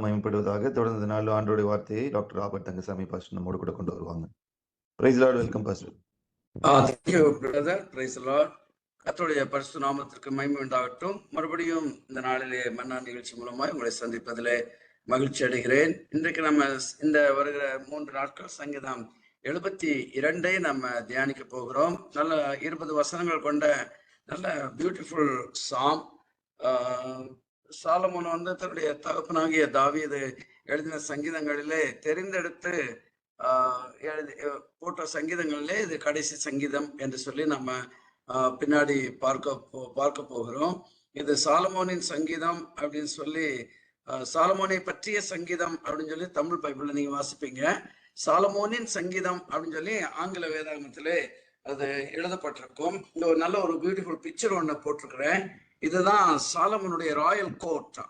மயமப்படுவதாக தொடர்ந்து நாலு ஆண்டோடைய வார்த்தையை டாக்டர் ராபர்ட் தங்கசாமி பாஸ்டர் நம்மோடு கூட கொண்டு வருவாங்க. Praise lord, welcome pastor. Thank you brother. Praise the Lord. கர்த்தருடைய பரிசுத்த நாமத்திற்கு மகிமை உண்டாகட்டும். மறுபடியும் இந்த நாளிலே மன்னா நிகழ்ச்சி மூலமாய் உங்களை சந்திப்பதிலே மகிழ்ச்சி அடைகிறேன். இன்றைக்கு நம்ம இந்த வருகிற 3 நாட்கள் சங்கீதம் 72 நம்ம தியானிக்க போகிறோம். நல்ல 20 வசனங்கள் கொண்ட நல்ல பியூட்டிஃபுல் சாம். சாலமோன் தன்னுடைய தகப்பனாகிய தாவீது எழுதின சங்கீதங்களிலே தெரிந்தெடுத்து போட்ட சங்கீதங்களிலே இது கடைசி சங்கீதம் என்று சொல்லி நம்ம பின்னாடி பார்க்க போகிறோம். இது சாலமோனின் சங்கீதம் அப்படின்னு சொல்லி, சாலமோனை பற்றிய சங்கீதம் அப்படின்னு சொல்லி தமிழ் பைபிள்ல நீங்க வாசிப்பீங்க. சாலமோனின் சங்கீதம் அப்படின்னு சொல்லி ஆங்கில வேதாகமத்திலே அது எழுதப்பட்டிருக்கும். இந்த ஒரு நல்ல ஒரு பியூட்டிஃபுல் பிக்சர் ஒன்று போட்டிருக்கிறேன். இதுதான் சாலமோனுடைய ராயல் கோர்ட்.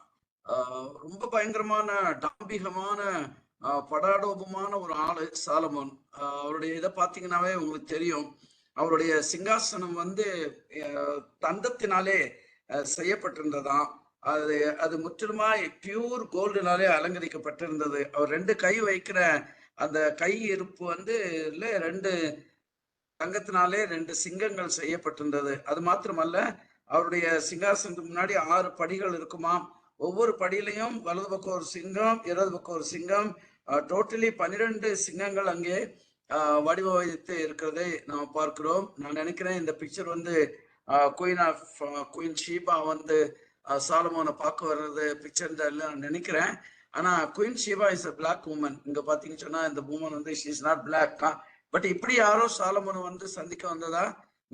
ரொம்ப பயங்கரமான டாம்பிகமான படாடோபமான ஒரு ஆளு சாலமோன். அவருடைய இதை பார்த்தீங்கன்னாவே உங்களுக்கு தெரியும். அவருடைய சிங்காசனம் தந்தத்தினாலே செய்யப்பட்டிருந்ததாம். அது முற்றிலுமாய் பியூர் கோல்டுனாலே அலங்கரிக்கப்பட்டிருந்தது. அவர் 2 கை வைக்கிற அந்த கை இருப்பு 2 தங்கத்தினாலே 2 சிங்கங்கள் செய்யப்பட்டிருந்தது. அது மாத்திரமல்ல, அவருடைய சிங்காசனத்துக்கு முன்னாடி 6 படிகள் இருக்குமாம். ஒவ்வொரு படியிலையும் வலது பக்கம் ஒரு சிங்கம், இடது பக்கம் ஒரு சிங்கம், டோட்டலி 12 சிங்கங்கள் அங்கே வடிவமைத்து இருக்கிறதை நாம் பார்க்கிறோம். நான் நினைக்கிறேன் இந்த பிக்சர் குயின் ஷீபா சாலமோனை பார்க்க வர்றது பிக்சர் நான் நினைக்கிறேன். ஆனா queen Sheba is a black woman. இங்க பாத்தீங்கன்னு சொன்னா இந்த woman she is not black. But இப்படி யாரோ சாலமோனை சந்திக்க வந்ததா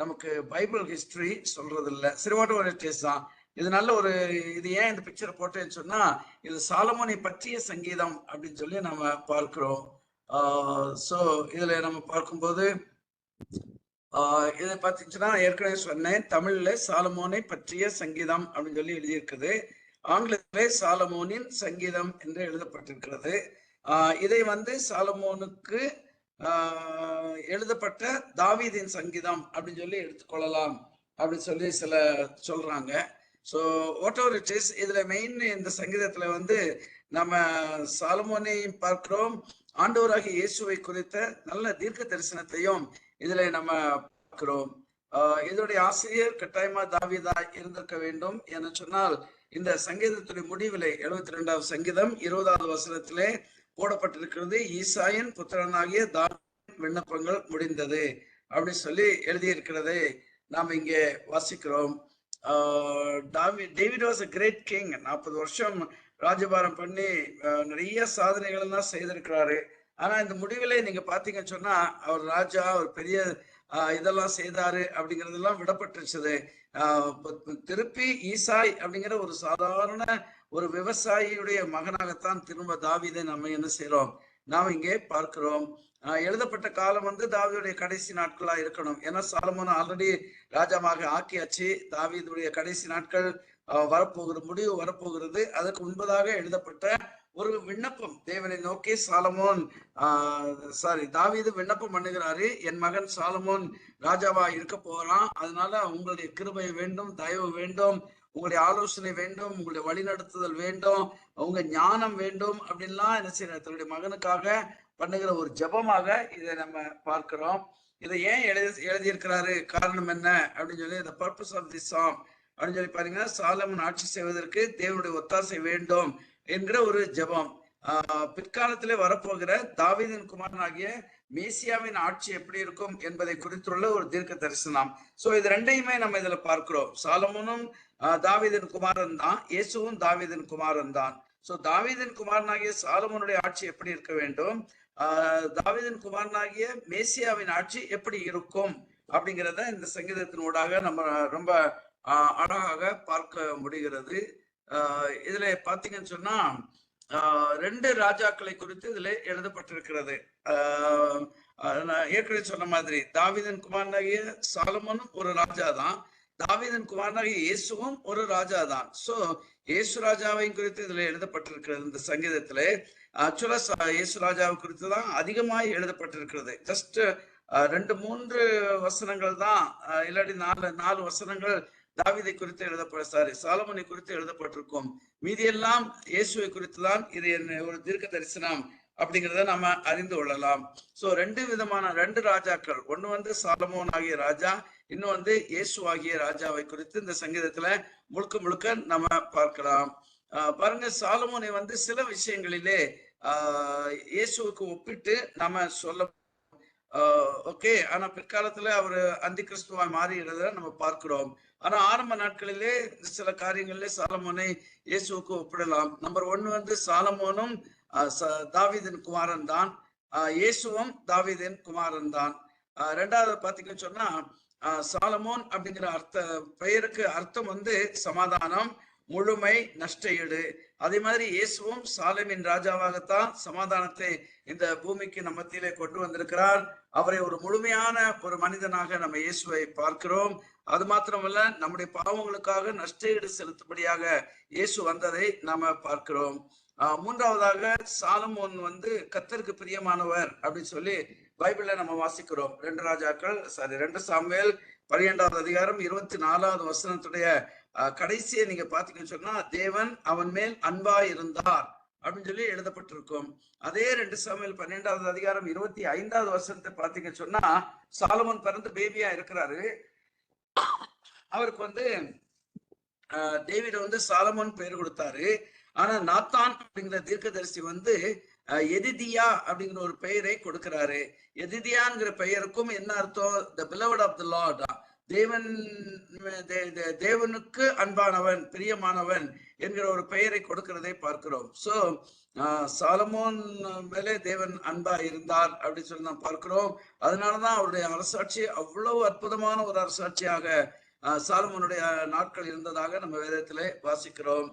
நமக்கு பைபிள் ஹிஸ்டரி சொல்றது இல்லை. சரி, வாட் எவர் இட் இஸ் தான். இது நல்ல ஒரு இது ஏன் இந்த பிக்சரை போட்டேன்னு சொன்னா, இது சாலமோனை பற்றிய சங்கீதம் அப்படின்னு சொல்லி நம்ம பார்க்கிறோம். ஸோ இதுல நம்ம பார்க்கும்போது இதை பார்த்தீங்கன்னா ஏற்கனவே சொன்னேன், தமிழ்ல சாலமோனை பற்றிய சங்கீதம் அப்படின்னு சொல்லி எழுதியிருக்குது. ஆங்கிலத்திலே சாலமோனின் சங்கீதம் என்று எழுதப்பட்டிருக்கிறது. இதை சாலமோனுக்கு எழுதப்பட்ட தாவீதின் சங்கீதம் அப்படின்னு சொல்லி எடுத்துக்கொள்ளலாம் அப்படின்னு சொல்லி சில சொல்றாங்க. So what ever it is, இதுல மெயின் இந்த சங்கீதத்துல நம்ம சாலமோனையும் பார்க்கிறோம், ஆண்டவராகிய இயேசுவை குறித்த நல்ல தீர்க்க தரிசனத்தையும் இதுல நம்ம பார்க்கிறோம். இதனுடைய ஆசிரியர் கட்டாயமா தாவீதா இருந்திருக்க வேண்டும் என சொன்னால், இந்த சங்கீதத்துடைய முடிவிலே 72வது சங்கீதம் 20வது வசனத்திலே போடப்பட்டிருக்கிறது, ஈசாயின் புத்திரனாகிய தாவீதின் விண்ணப்பங்கள் முடிந்தது அப்படின்னு சொல்லி எழுதியிருக்கிறதை நாம் இங்கே வாசிக்கிறோம். David was a great king. 40 வருஷம் ராஜபாரம் பண்ணி நிறைய சாதனைகள் எல்லாம் செய்திருக்கிறாரு. ஆனா இந்த முடிவிலே நீங்க பாத்தீங்கன்னு சொன்னா, அவர் ராஜா, அவர் பெரிய இதெல்லாம் செய்தாரு அப்படிங்கிறதெல்லாம் விடப்பட்டுருச்சது. திருப்பி ஈசாய் அப்படிங்கிற ஒரு சாதாரண ஒரு விவசாயியுடைய மகனாகத்தான் திரும்ப தாவீதை நம்ம என்ன செய்யறோம், நாம் இங்கே பார்க்கிறோம். எழுதப்பட்ட காலம் தாவீதுடைய கடைசி நாட்களா இருக்கணும். ஏன்னா சாலமோன் ஆல்ரெடி ராஜாவாக ஆக்கியாச்சு. தாவீதுடைய கடைசி நாட்கள் முடிவு வரப்போகிறது. அதுக்கு முன்பதாக எழுதப்பட்ட ஒரு விண்ணப்பம் தேவனை நோக்கி தாவீது விண்ணப்பம் பண்ணுகிறாரு. என் மகன் சாலமோன் ராஜாவா இருக்க போறான், அதனால உங்களுடைய கிருபை வேண்டும், தயவு வேண்டும், உங்களுடைய ஆலோசனை வேண்டும், உங்களுடைய வழிநடத்துதல் வேண்டும், உங்க ஞானம் வேண்டும் அப்படின்லாம் என்ன செய்யற தன்னுடைய மகனுக்காக பண்ணுகிற ஒரு ஜபமாக இதை நம்ம பார்க்கிறோம். இதை ஏன் எழுதியிருக்கிறாரு, காரணம் என்ன அப்படின்னு சொல்லி, the purpose of this psalm அப்படின்னு சொல்லி பாருங்க, சாலமோன் ஆட்சி செய்வதற்கு தேவனுடைய ஒத்தாசை வேண்டும் என்கிற ஒரு ஜபம். பிற்காலத்திலே வரப்போகிற தாவீதின் குமாரனாகிய மேசியாவின் ஆட்சி எப்படி இருக்கும் என்பதை குறித்துள்ள ஒரு தீர்க்க தரிசனம். சோ இது ரெண்டையுமே நம்ம இதுல பார்க்கிறோம். சாலமோனும் தாவீதின் குமாரன் தான், இயேசுவும் தாவீதின் குமாரன் தான். சோ தாவீதின் குமாரனாகிய சாலமோனுடைய ஆட்சி எப்படி இருக்க வேண்டும், தாவீதின் குமாரனாகிய மேசியாவின் ஆட்சி எப்படி இருக்கும் அப்படிங்கிறத இந்த சங்கீதத்தினூடாக நம்ம ரொம்ப அழகாக பார்க்க முடிகிறது. இதுல பாத்தீங்கன்னு சொன்னா 2 ராஜாக்களை குறித்து இதுல எழுதப்பட்டிருக்கிறது. ஏற்கனவே சொன்ன மாதிரி தாவீதின் குமாரனாகிய சாலமோனும் ஒரு ராஜா தான், தாவீதின் குமாரனாகிய இயேசுவும் ஒரு ராஜா தான். சோ இயேசு ராஜாவை குறித்து இதுல எழுதப்பட்டிருக்கிறது. இந்த சங்கீதத்திலே ஆக்சுவலா இயேசு ராஜாவை குறித்து தான் அதிகமாய் எழுதப்பட்டிருக்கிறது. ஜஸ்ட் 2-3 வசனங்கள் தான், இல்லாட்டி 4 வசனங்கள் தாவீதை குறித்து சாலமோனை குறித்து எழுதப்பட்டிருக்கும். மீதியெல்லாம் இயேசுவை குறித்துதான் இது ஒரு தீர்க்க தரிசனம் அப்படிங்கிறத நம்ம அறிந்து கொள்ளலாம். சோ ரெண்டு ராஜாக்கள், ஒண்ணு சாலமோன் ஆகிய ராஜா, இன்னும் இயேசு ஆகிய ராஜாவை குறித்து இந்த சங்கீதத்துல முழுக்க நம்ம பார்க்கலாம். பாருங்க, சாலமோனை சில விஷயங்களிலே இயேசுவுக்கு ஒப்பிட்டு நம்ம சொல்ல ஓகே. ஆனா பிற்காலத்துல அவரு அந்தி கிறிஸ்துவாய் மாறிடுறத நம்ம பார்க்கிறோம். ஆனா ஆரம்ப நாட்களிலே சில காரியங்களிலே சாலமோனை இயேசுவுக்கு ஒப்பிடலாம். நம்பர் 1 சாலமோனும் தாவீதின் குமாரன் தான், இயேசுவும் தாவீதின் குமாரன் தான். ரெண்டாவது பாத்தீங்கன்னு சொன்னா சாலமோன் அப்படிங்கிற பெயருக்கு அர்த்தம் சமாதானம், முழுமை, நஷ்டஈடு. அதே மாதிரி இயேசுவும் சாலேமின் ராஜாவாகத்தான் சமாதானத்தை இந்த பூமிக்கு நம்ம மத்தியிலே கொண்டு வந்திருக்கிறார். அவரை ஒரு முழுமையான ஒரு மனிதனாக நம்ம இயேசுவை பார்க்கிறோம். அது மாத்திரமல்ல, நம்முடைய பாவங்களுக்காக நஷ்டஈடு செலுத்தும்படியாக இயேசு வந்ததை நாம பார்க்கிறோம். மூன்றாவதாக சாலமோன் கர்த்தருக்கு பிரியமானவர் அப்படின்னு சொல்லி பைபிள்ல நம்ம வாசிக்கிறோம். 2 சாமுவேல் 12வது அதிகாரம் 24வது வசனத்துடைய கடைசியை நீங்க பாத்தீங்கன்னு சொன்னா, தேவன் அவன் மேல் அன்பா இருந்தார் அப்படின்னு சொல்லி எழுதப்பட்டிருக்கும். அதே 2 சாமுவேல் 12வது அதிகாரம் 25வது வசனத்தை பாத்தீங்கன்னு சொன்னா, சாலமோன் பிறந்து பேபியா இருக்கிறாரு. அவருக்கு டேவிட் சாலமோன் பெயர் கொடுத்தாரு. ஆனா நாத்தான் அப்படிங்கிற தீர்க்கதரிசி எதிதியா அப்படிங்கிற ஒரு பெயரை கொடுக்கிறாரு. எதிதியாங்கிற பெயருக்கும் என்ன அர்த்தம்? த பிலவட் ஆஃப் த லார்ட், தேவனுக்கு அன்பானவன், பிரியமானவன் என்கிற ஒரு பெயரை கொடுக்கிறதை பார்க்கிறோம். சோ சாலமோன் மேலே தேவன் அன்பா இருந்தார் அப்படின்னு சொல்லி நாம் பார்க்கிறோம். அதனாலதான் அவருடைய அரசாட்சி அவ்வளவு அற்புதமான ஒரு அரசாட்சியாக சாலமோனுடைய நாட்கள் இருந்ததாக நம்ம வேதத்திலே வாசிக்கிறோம்.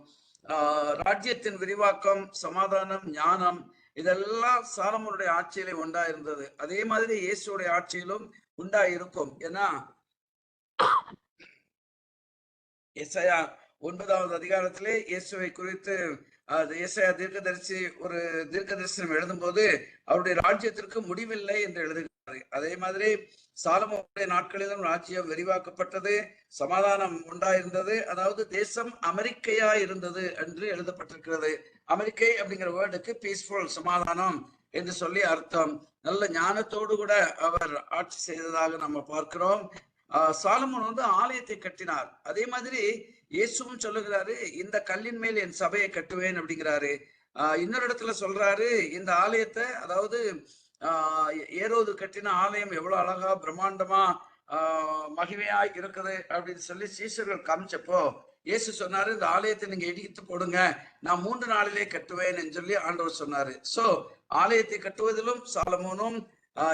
ராஜ்யத்தின் விரிவாக்கம், சமாதானம், ஞானம், இதெல்லாம் சாலமோனுடைய ஆட்சியிலே உண்டா இருந்தது. அதே மாதிரி இயேசுடைய ஆட்சியிலும் உண்டா இருக்கும். ஏன்னா எசாயா 9வது அதிகாரத்திலே இயேசுவை குறித்து எசாயா தீர்க்கதரிசி ஒரு தீர்க்க தரிசனம் எழுதும் போது அவருடைய ராஜ்யத்திற்கு முடிவில்லை என்று எழுதுகிறார். அதே மாதிரி சாலமோனுடைய நாட்களிலும் ராஜ்யம் விரிவாக்கப்பட்டது, சமாதானம் உண்டாயிருந்தது. அதாவது தேசம் அமெரிக்கையா இருந்தது என்று எழுதப்பட்டிருக்கிறது. அமெரிக்கை அப்படிங்கிற வேர்டுக்கு பீஸ்ஃபுல், சமாதானம் என்று சொல்லி அர்த்தம். நல்ல ஞானத்தோடு கூட அவர் ஆட்சி செய்ததாக நம்ம பார்க்கிறோம். சாலமோன் ஆலயத்தை கட்டினார். அதே மாதிரி இயேசுவும் சொல்லுகிறாரு, இந்த கல்லின் மேல் என் சபையை கட்டுவேன் அப்படிங்கிறாரு. இன்னொரு இடத்துல சொல்றாரு, இந்த ஆலயத்தை, அதாவது ஏரோது கட்டின ஆலயம் எவ்வளவு அழகா பிரம்மாண்டமா மகிமையா இருக்குது அப்படின்னு சொல்லி சீஷர்கள் காமிச்சப்போ இயேசு சொன்னாரு, இந்த ஆலயத்தை நீங்க இடித்து போடுங்க, நான் 3 நாளிலே கட்டுவேன் என்று சொல்லி ஆண்டவர் சொன்னாரு. சோ ஆலயத்தை கட்டுவதிலும் சாலமோனும்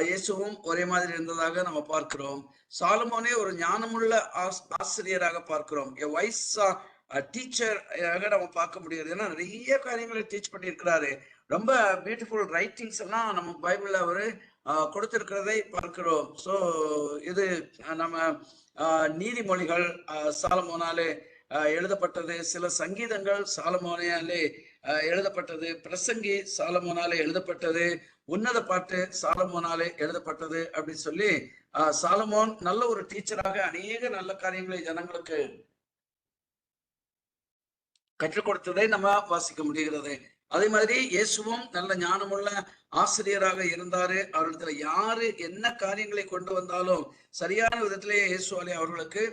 இயேசுவும் ஒரே மாதிரி இருந்ததாக நம்ம பார்க்கிறோம். சாலமோனே ஒரு ஞானமுள்ள ஆசிரியராக பார்க்கிறோம். டீச்சர் நம்ம பார்க்க முடியாது. ஏன்னா நிறைய காரியங்களை டீச் பண்ணியிருக்கிறாரு. ரொம்ப பியூட்டிஃபுல் ரைட்டிங்ஸ் எல்லாம் நம்ம பைபிள்ல அவரு கொடுத்திருக்கிறதை பார்க்கிறோம். ஸோ இது நம்ம நீதிமொழிகள் சாலமோனாலே எழுதப்பட்டது, சில சங்கீதங்கள் சாலமோனாலே எழுதப்பட்டது, பிரசங்கி சாலமோனாலே எழுதப்பட்டது, உன்னத பாட்டு சாலமோனாலே எழுதப்பட்டது அப்படின்னு சொல்லி சாலமோன் நல்ல ஒரு டீச்சராக அநேக நல்ல காரியங்களை ஜனங்களுக்கு கற்றுக் கொடுத்ததை நம்ம வாசிக்க முடிகிறது. அதே மாதிரி இயேசுவும் நல்ல ஞானமுள்ள ஆசிரியராக இருந்தாரு. அவரிடத்துல யாரு என்ன காரியங்களை கொண்டு வந்தாலும் சரியான விதத்திலேயே இயேசுவாலே அவர்களுக்கு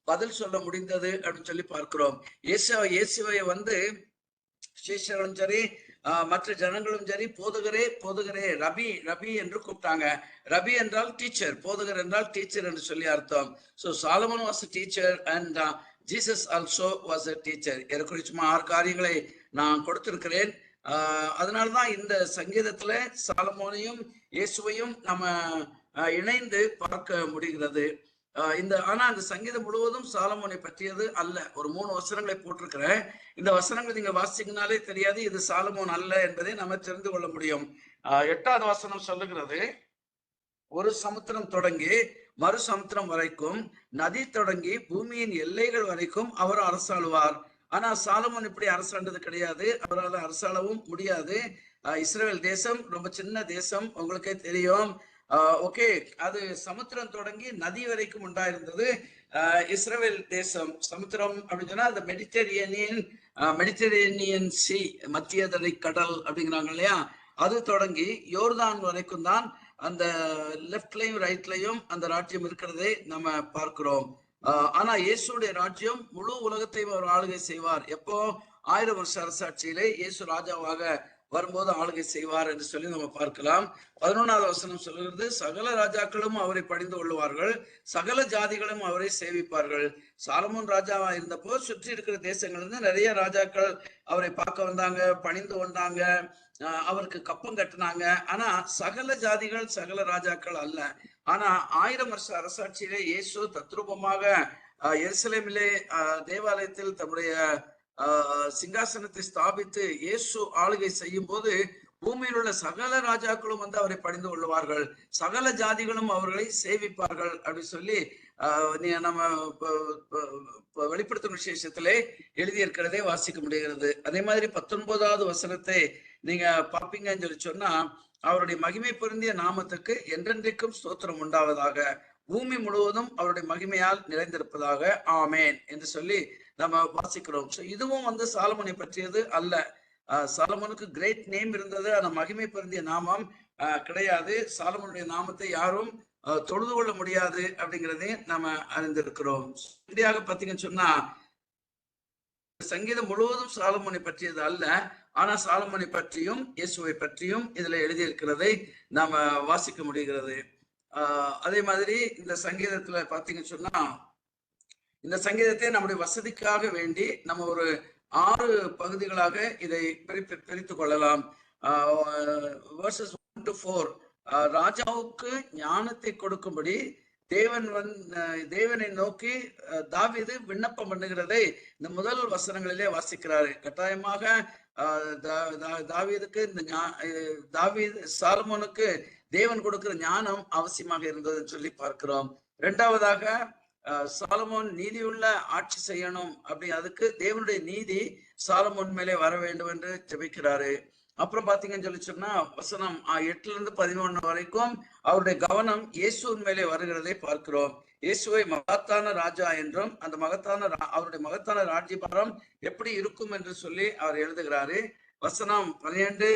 பதில் சொல்ல முடிந்தது அப்படின்னு சொல்லி பார்க்கிறோம். இயேசுவை சீஷர்களும் சரி மற்ற ஜனங்களும் சரி போதகரே போதகரே, ரபி ரபி என்று கூப்பிட்டாங்க. ரபி என்றால் டீச்சர், போதகர் என்றால் டீச்சர் என்று சொல்லி அர்த்தம். So Solomon was a teacher and Jesus also was a teacher. ஏற்கனவே சும்மா 6 காரியங்களை நான் கொடுத்திருக்கிறேன். அதனால்தான் இந்த சங்கீதத்துல சாலமோனையும் இயேசுவையும் நம்ம இணைந்து பார்க்க முடிகிறது. ஆனா அந்த சங்கீதம் முழுவதும் சாலமோனை பற்றியது அல்ல. ஒரு 3 வசனங்களை போட்டிருக்கிறேன். இந்த வசனங்களை நீங்க வாசிங்கனாலே தெரியாது இது சாலமோன் அல்ல என்பதை நம்ம தெரிந்து கொள்ள முடியும். 8வது வசனம் சொல்லுகிறது, ஒரு சமுத்திரம் தொடங்கி மறு சமுத்திரம் வரைக்கும், நதி தொடங்கி பூமியின் எல்லைகள் வரைக்கும் அவர் அரசாளுவார். ஆனா சாலமோன் இப்படி அரசாண்டது கிடையாது, அவரால் அரசாளவும் முடியாது. இஸ்ரேல் தேசம் ரொம்ப சின்ன தேசம், உங்களுக்கே தெரியும். ஓகே, அது சமுத்திரம் தொடங்கி நதி வரைக்கும் உண்டாயிருந்தது. இஸ்ரேல் தேசம் சமுத்திரம் அப்படின்னு சொன்னா அந்த மெடிட்டரேனியன் சி, மத்திய தரை கடல் அப்படிங்கிறாங்க இல்லையா, அது தொடங்கி யோர்தான் வரைக்கும் தான் அந்த லெப்ட்லயும் ரைட்லயும் அந்த ராஜ்யம் இருக்கிறதை நம்ம பார்க்கிறோம். ஆனா இயேசுடைய ராஜ்யம் முழு உலகத்தையும் அவர் ஆளுகை செய்வார். எப்போ? 1000 வருஷ அரசாட்சியிலே இயேசு ராஜாவாக வரும்போது ஆளுகை செய்வார் என்று சொல்லி நம்ம பார்க்கலாம். 11வது வசனம் சொல்கிறது, சகல ராஜாக்களும் அவரை பணிந்து கொள்வார்கள், சகல ஜாதிகளும் அவரை சேவிப்பார்கள். சாலமோன் ராஜாவா இருந்தப்போ சுற்றி இருக்கிற தேசங்கள்ல இருந்து நிறைய ராஜாக்கள் அவரை பார்க்க வந்தாங்க, பணிந்து கொண்டாங்க, அவருக்கு கப்பம் கட்டினாங்க. ஆனா சகல ஜாதிகள் சகல ராஜாக்கள் அல்ல. ஆனா 1000 வருஷ அரசாட்சியிலே இயேசு தத்ரூபமாக எருசலேமிலே தேவாலயத்தில் தம்முடைய சிங்காசனத்தை ஸ்தாபித்து இயேசு ஆளுகை செய்யும் போது பூமியில் உள்ள சகல ராஜாக்களும் வந்து அவரை பணிந்து கொள்வார்கள், சகல ஜாதிகளும் அவர்களை சேவிப்பார்கள் அப்படி சொல்லி நம்ம வெளிப்படுத்தும் விசேஷத்திலே எழுதியிருக்கிறதே வாசிக்க முடிகிறது. அதே மாதிரி 19வது வசனத்தை நீங்க பார்ப்பீங்கன்னு சொல்லி சொன்னா, அவருடைய மகிமை பொருந்திய நாமத்துக்கு என்றென்றைக்கும் ஸ்தோத்திரம் உண்டாவதாக, பூமி முழுவதும் அவருடைய மகிமையால் நிறைந்திருப்பதாக, ஆமேன் என்று சொல்லி நம்ம வாசிக்கிறோம். ஸோ இதுவும் வந்து சாலமோனை பற்றியது அல்ல. சாலமோனுக்கு கிரேட் நேம் இருந்தது, ஆனா மகிமை பொருந்திய நாமம் கிடையாது. சாலமோனுடைய நாமத்தை யாரும் தொழுது கொள்ள முடியாது அப்படிங்கிறதே நம்ம அறிந்திருக்கிறோம். இறுதியாக பார்த்தீங்கன்னு சொன்னா, சங்கீதம் முழுவதும் சாலமோனை பற்றியது அல்ல, ஆனா சாலமோனை பற்றியும் இயேசுவை பற்றியும் இதுல எழுதியிருக்கிறதை நாம வாசிக்க முடிகிறது. அதே மாதிரி இந்த சங்கீதத்துல பாத்தீங்கன்னு சொன்னா, இந்த சங்கீதத்தை நம்முடைய வசதிக்காக வேண்டி நம்ம ஒரு 6 பகுதிகளாக இதை பிரித்து கொள்ளலாம். verses 1 to 4 ராஜாவுக்கு ஞானத்தை கொடுக்கும்படி தேவனை நோக்கி தாவீது விண்ணப்பம் பண்ணுகிறதை இந்த முதல் வசனங்களிலே வாசிக்கிறாரு. கட்டாயமாக தாவீதுக்கு சாலமோனுக்கு தேவன் கொடுக்கிற ஞானம் அவசியமாக இருந்ததுன்னு சொல்லி பார்க்கிறோம். இரண்டாவதாக சாலமோன் நீதியுள்ள ஆட்சி செய்யணும், அப்படி அதுக்கு தேவனுடைய நீதி சாலமோன் மேலே வர வேண்டும் என்று ஜெபிக்கிறாரு. அப்புறம் பாத்தீங்கன்னு சொல்லி சொன்னா, வசனம் 8ல இருந்து 11 வரைக்கும் அவருடைய கவனம் இயேசுவின் மேலே வருகிறதை பார்க்கிறோம். இயேசுவை மகத்தான ராஜா என்றும் அந்த அவருடைய மகத்தான ராஜ்யபாரம் எப்படி இருக்கும் என்று சொல்லி அவர் எழுதுகிறாரு. வசனம் 12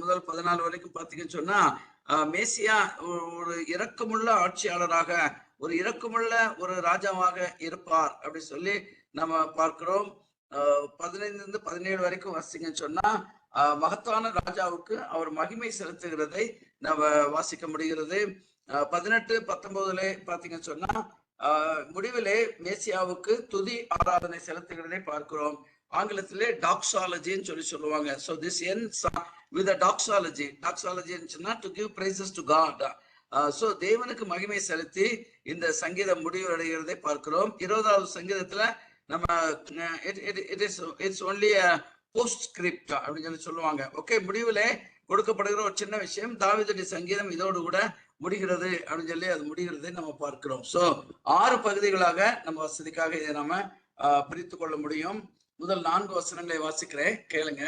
முதல் 14 வரைக்கும் பாத்தீங்கன்னு சொன்னா, மேசியா ஒரு இரக்கமுள்ள ஆட்சியாளராக, ஒரு இரக்கமுள்ள ஒரு ராஜாவாக இருப்பார் அப்படி சொல்லி நம்ம பார்க்கிறோம். 15 இருந்து 17 வரைக்கும் வாசிங்கன்னு சொன்னா, மகத்தான ராஜாவுக்கு அவர் மகிமை செலுத்துகிறதை நம்ம வாசிக்க முடிகிறது. 18, 19 பாத்தீங்கன்னு சொன்னா, முடிவிலே மேசியாவுக்கு துதி ஆராதனை செலுத்துகிறதை பார்க்கிறோம். ஆங்கிலத்திலே டாக்ஸாலஜின்னு சொல்லி சொல்லுவாங்க. So this ends with a doxology. Doxology சொன்னா to give praises to God. So தேவனுக்கு மகிமை செலுத்தி இந்த சங்கீதம் முடிவடைகிறதை பார்க்கிறோம். 20வது சங்கீதத்துல நம்ம இட்ஸ் ஒன்லி போஸ்ட் ஸ்கிரிப்ட் அப்படின்னு சொல்லி சொல்லுவாங்க. ஓகே, முடிவுல கொடுக்கப்படுகிற ஒரு சின்ன விஷயம். தாவீதுடைய சங்கீதம் இதோடு கூட முடிகிறது அப்படின்னு சொல்லி அது முடிகிறதை நம்ம பார்க்கிறோம். ஸோ 6 பகுதிகளாக நம்ம வசதிக்காக இதை நம்ம பிரித்து கொள்ள முடியும். முதல் 4 வசனங்களை வாசிக்கிறேன், கேளுங்க.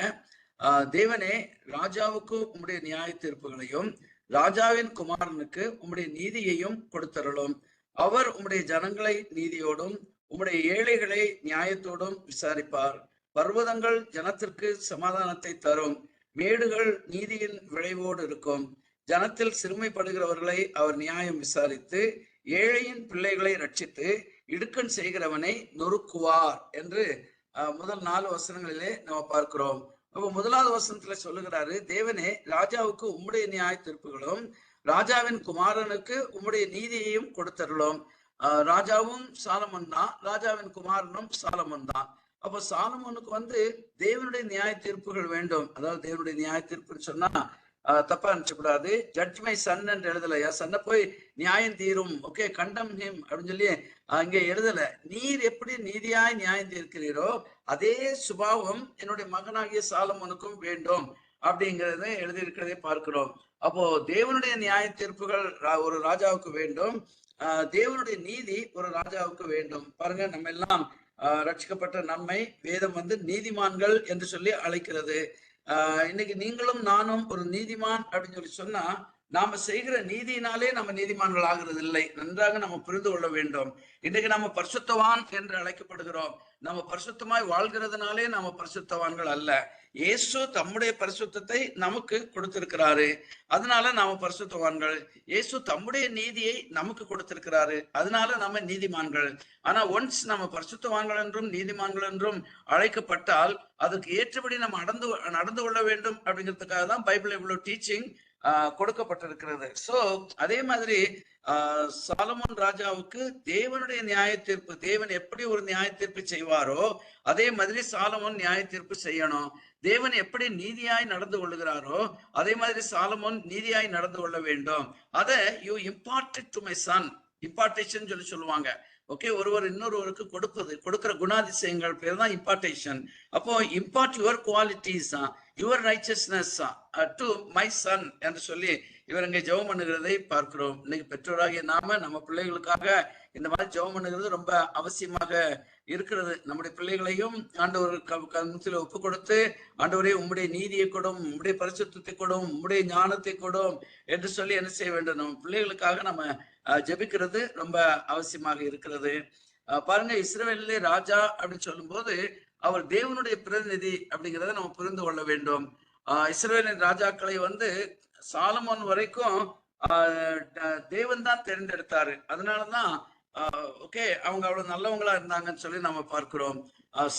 தேவனே, ராஜாவுக்கு உம்முடைய நியாய தீர்ப்புகளையும் ராஜாவின் குமாரனுக்கு உம்முடைய நீதியையும் கொடுத்தருளும். அவர் உம்முடைய ஜனங்களை நீதியோடும் உம்முடைய ஏழைகளை நியாயத்தோடும் விசாரிப்பார். பர்வதங்கள் ஜனத்திற்கு சமாதானத்தை தரும், மேடுகள் நீதியின் விளைவோடு இருக்கும். ஜனத்தில் சிறுமைப்படுகிறவர்களை அவர் நியாயம் விசாரித்து ஏழையின் பிள்ளைகளை ரட்சித்து இடுக்கண் செய்கிறவனை நொறுக்குவார் என்று முதல் 4 வசனங்களிலே நம்ம பார்க்கிறோம். அப்ப 1வது வசனத்துல சொல்லுகிறாரு, தேவனே, ராஜாவுக்கு உம்முடைய நியாய தீர்ப்புகளும் ராஜாவின் குமாரனுக்கு உம்முடைய நீதியையும் கொடுத்தருளும். ராஜாவும் சாலமோன் தான், ராஜாவின் குமாரனும் சாலமோன் தான். அப்ப சாலமோனுக்கு தேவனுடைய நியாய தீர்ப்புகள் வேண்டும். அதாவது தேவனுடைய நியாய தீர்ப்புன்னு சொன்னா தப்பா நினைச்சக்கூடாது. ஜட்ஜ் மை சன் என்று எழுதல, என் சன்னை போய் நியாயம் தீரும், ஓகே, கண்டம் ஹிம் அப்படின்னு சொல்லி அங்கே எழுதல. நீர் எப்படி நீதியாய் நியாயம் தீர்க்கிறீரோ அதே சுபாவம் என்னுடைய மகனாகிய சாலமோனுக்கும் வேண்டும் அப்படிங்கிறத எழுதியிருக்கிறதை பார்க்கிறோம். அப்போ தேவனுடைய நியாய தீர்ப்புகள் ஒரு ராஜாவுக்கு வேண்டும், தேவனுடைய நீதி ஒரு ராஜாவுக்கு வேண்டும். பாருங்க, நம்ம எல்லாம் ரட்சிக்கப்பட்ட நம்மை வேதம் நீதிமான்கள் என்று சொல்லி அழைக்கிறது. இன்னைக்கு நீங்களும் நானும் ஒரு நீதிமான் அப்படின்னு சொல்லி சொன்னா நாம செய்கிற நீதியினாலே நம்ம நீதிமான்கள் ஆகிறது இல்லை. நன்றாக நம்ம புரிந்து கொள்ள வேண்டும். இன்றைக்கு நம்ம பரிசுத்தவான் என்று அழைக்கப்படுகிறோம். நம்ம பரிசுத்தமாய் வாழ்கிறதுனாலே நம்ம பரிசுத்தவான்கள் அல்ல. இயேசு தம்முடைய பரிசுத்தத்தை நமக்கு கொடுத்திருக்கிறாரு, அதனால நாம பரிசுத்தவான்கள். இயேசு தம்முடைய நீதியை நமக்கு கொடுத்திருக்கிறாரு, அதனால நம்ம நீதிமான்கள். ஆனா ஒன்ஸ் நம்ம பரிசுத்தவான்கள் என்றும் நீதிமான்கள் என்றும் அழைக்கப்பட்டால் அதுக்கு ஏற்றபடி நம்ம நடந்து கொள்ள வேண்டும் அப்படிங்கிறதுக்காக தான் பைபிள் இவ்வளவு டீச்சிங் கொடுக்கப்பட்டிருக்கிறது. சோ அதே மாதிரி சாலமோன் ராஜாவுக்கு தேவனுடைய நியாய தீர்ப்பு, தேவன் எப்படி ஒரு நியாய தீர்ப்பு செய்வாரோ அதே மாதிரி சாலமோன் நியாய தீர்ப்பு செய்யணும். தேவன் எப்படி நீதியாய் நடந்து கொள்ளுகிறாரோ அதே மாதிரி சாலமோன் நீதியாய் நடந்து கொள்ள வேண்டும். அதை you imported to my son, impartation சொல்லி சொல்லுவாங்க. ஓகே, ஒருவர் இன்னொருவருக்கு கொடுக்கிற குணாதிசயங்கள் பேர் தான் இம்பார்ட்டேஷன். அப்போ impart your qualities, your righteousness to my son என்று சொல்லி இவர் இங்கே ஜெபம் பண்ணுகிறதை பார்க்கிறோம். இன்னைக்கு பெற்றோராகிய நாம நம்ம பிள்ளைகளுக்காக இந்த மாதிரி ஜெபம் பண்ணுகிறது ரொம்ப அவசியமாக இருக்கிறது. நம்முடைய பிள்ளைகளையும் ஆண்டவர் கருத்தில் ஒப்பு கொடுத்து, ஆண்டவரே உம்முடைய நீதியை கொடும், உம்முடைய பரிசுத்தத்தை கொடும், உம்முடைய ஞானத்தை கொடும் என்று சொல்லி என்ன செய்ய வேண்டும்? நம்ம பிள்ளைகளுக்காக நம்ம ஜெபிக்கிறது ரொம்ப அவசியமாக இருக்கிறது. பாருங்க, இஸ்ரவேலிலே ராஜா அப்படின்னு சொல்லும் போது அவர் தேவனுடைய பிரதிநிதி அப்படிங்கிறத நம்ம புரிந்து கொள்ள வேண்டும். இஸ்ரவேலின் ராஜாக்களை சாலமோன் வரைக்கும் தேவன் தான் தேர்ந்தெடுத்தாரு. அதனாலதான் ஓகே அவங்க அவ்வளவு நல்லவங்களா இருந்தாங்கன்னு சொல்லி நம்ம பார்க்கிறோம்.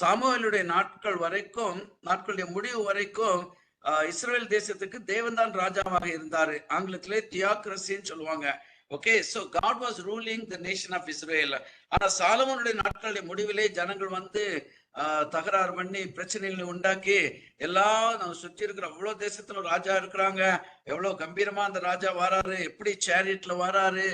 சாமுவேலுடைய நாட்களுடைய முடிவு வரைக்கும் இஸ்ரேல் தேசத்துக்கு தேவன் தான் ராஜாவாக இருந்தாரு. ஆங்கிலத்திலே தியோக்ரசின்னு சொல்லுவாங்க. Okay, so God was ruling the nation of Israel. ஆனா சாலமோனுடைய நாட்களுடைய முடிவிலே ஜனங்கள் தகராறு பண்ணி பிரச்சனைகளை உண்டாக்கி நம்ம சுத்தி இருக்கிற அவ்வளவு தேசத்துல ராஜா இருக்கிறாங்க, எவ்வளவு கம்பீரமா அந்த ராஜா வராரு, எப்படி சேரியட்ல வராரு,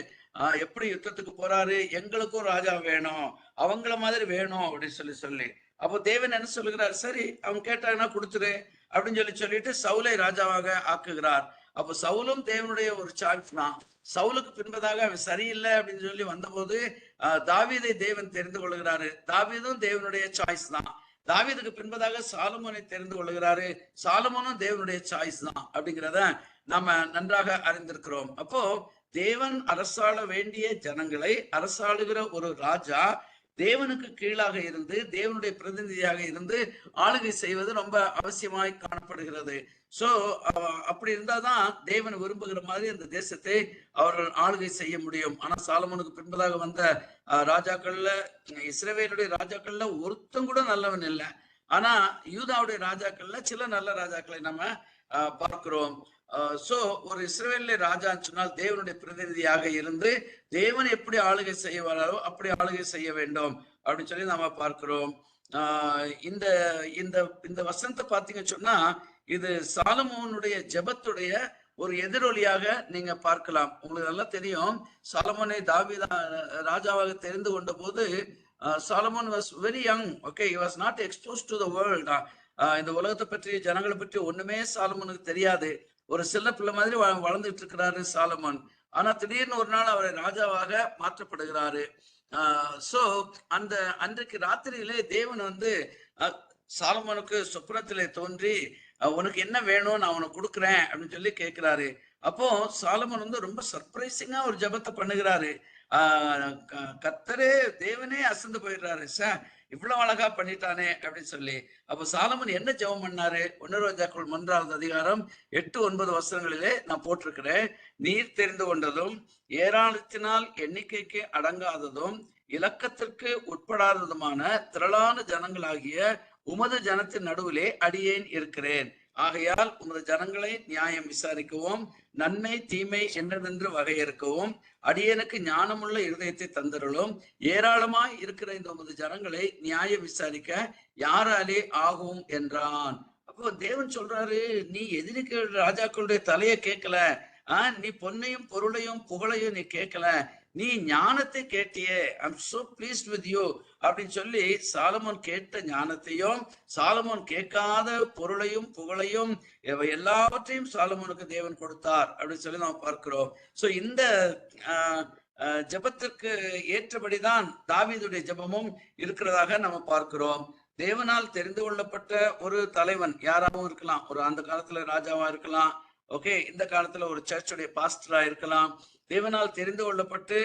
எப்படி யுத்தத்துக்கு போறாரு, எங்களுக்கும் ராஜா வேணும், அவங்கள மாதிரி வேணும் அப்படின்னு சொல்லி அப்போ தேவன் என்ன சொல்லுகிறார்? சரி, அவங்க கேட்டாங்கன்னா கொடுத்துரு அப்படின்னு சொல்லிட்டு சவுலை ராஜாவாக ஆக்குகிறார். அப்போ சவுலும் தேவனுடைய ஒரு சாய்ஸ் தான். சவுலுக்கு பின்பதாக அவன் சரியில்லை அப்படின்னு சொல்லி வந்தபோது தாவீதை தேவன் தெரிந்து கொள்கிறாரு. தாவீதும் தேவனுடைய சாய்ஸ் தான். தாவீதுக்கு பின்பதாக சாலமோனை தெரிந்து கொள்கிறாரு. சாலமோனும் தேவனுடைய சாய்ஸ் தான் அப்படிங்கிறத நாம நன்றாக அறிந்திருக்கிறோம். அப்போ தேவன் அரசாள வேண்டிய ஜனங்களை அரசாளுகிற ஒரு ராஜா தேவனுக்கு கீழாக இருந்து தேவனுடைய பிரதிநிதியாக இருந்து ஆளுகை செய்வது ரொம்ப அவசியமாய் காணப்படுகிறது. சோ அப்படி இருந்தாதான் தேவன் விரும்புகிற மாதிரி அந்த தேசத்தை அவர்கள் ஆளுகை செய்ய முடியும். ஆனா சாலமோனுக்கு பின்பதாக வந்த ராஜாக்கள்ல, இஸ்ரவேலுடைய ராஜாக்கள்ல ஒருத்தம் கூட நல்லவன் இல்லை. ஆனா யூதாவுடைய ராஜாக்கள்ல சில நல்ல ராஜாக்களை நம்ம பார்க்கிறோம். சோ ஒரு இஸ்ரவேலிலே ராஜான்னு சொன்னால் தேவனுடைய பிரதிநிதியாக இருந்து தேவன் எப்படி ஆளுகை செய்வாரோ அப்படி ஆளுகை செய்ய வேண்டும் அப்படின்னு சொல்லி நாம பார்க்கிறோம். இந்த இந்த இந்த வசனத்தை பார்த்தீங்கன்னு சொன்னா இது சாலமோனுடைய ஜெபத்துடைய ஒரு எதிரொலியாக நீங்க பார்க்கலாம். உங்களுக்கு நல்லா தெரியும், சாலமோனை தாவீது ராஜாவாக தெரிந்து கொண்ட போது Solomon was very young. Okay, he was not exposed to the world. இந்த உலகத்தை பற்றி, ஜனங்களை பற்றி ஒண்ணுமே சாலமோனுக்கு தெரியாது. ஒரு சின்ன பிள்ளை மாதிரி வளர்ந்துட்டு இருக்கிறாரு சாலமோன். ஆனா திடீர்னு ஒரு நாள் அவரை ராஜாவாக மாற்றப்படுகிறாரு. சோ அன்றைக்கு ராத்திரியிலே தேவன் சாலமோனுக்கு சொப்பனத்திலே தோன்றி உனக்கு என்ன வேணும், நான் உனக்கு கொடுக்குறேன் அப்படின்னு சொல்லி கேட்கிறாரு. அப்போ சாலமோன் ரொம்ப சர்ப்ரைசிங்கா ஒரு ஜபத்தை பண்ணுகிறாரு. கர்த்தரே தேவனே அசந்து போயிடுறாரு, இவ்வளவு அழகா பண்ணிட்டானே அப்படின்னு சொல்லி. அப்ப சாலமோன் என்ன ஜெபம் பண்ணாரு? 1 ரோஜாக்கள் 1வது அதிகாரம் 8-9 வசனங்களிலே நான் போட்டிருக்கிறேன். நீர் தெரிந்து கொண்டதும் ஏராளத்தினால் எண்ணிக்கைக்கு அடங்காததும் இலக்கத்திற்கு உட்படாததுமான திரளான ஜனங்களாகிய உமது ஜனத்தின் நடுவிலே அடியேன் இருக்கிறேன். ஆகையால் உமது ஜனங்களை நியாயம் விசாரிக்கவும் நன்மை தீமை என்னவென்று வகையறுக்கவும் அடியேனுக்கு ஞானமுள்ள இருதயத்தை தந்தருளும். ஏராளமாய் இருக்கிற இந்த உமது ஜனங்களை நியாயம் விசாரிக்க யாராலே ஆகும் என்றான். அப்போ தேவன் சொல்றாரு, நீ எதிரிக்கு ராஜாக்களுடைய தலையை கேட்கல, நீ பொன்னையும் பொருளையும் புகழையும் நீ கேட்கல, நீ ஞானத்தை கேட்டியே. I'm so pleased with you அப்படின்னு சொல்லி சாலமோன் கேட்ட ஞானத்தையும் சாலமோன் கேட்காத பொருளையும் புகழையும் எல்லாவற்றையும் சாலமோனுக்கு தேவன் கொடுத்தார் அப்படின்னு சொல்லி நாம் பார்க்கிறோம். சோ இந்த ஜெபத்திற்கு ஏற்றபடிதான் தாவீதுடைய ஜெபமும் இருக்கிறதாக நம்ம பார்க்கிறோம். தேவனால் தெரிந்து கொள்ளப்பட்ட ஒரு தலைவன் யாராகவும் இருக்கலாம், ஒரு அந்த காலத்துல ராஜாவா இருக்கலாம், ஓகே, இந்த காலத்துல ஒரு சர்ச்சுடைய பாஸ்டரா இருக்கலாம். தேவனால் தெரிந்து கொள்ளப்பட்டு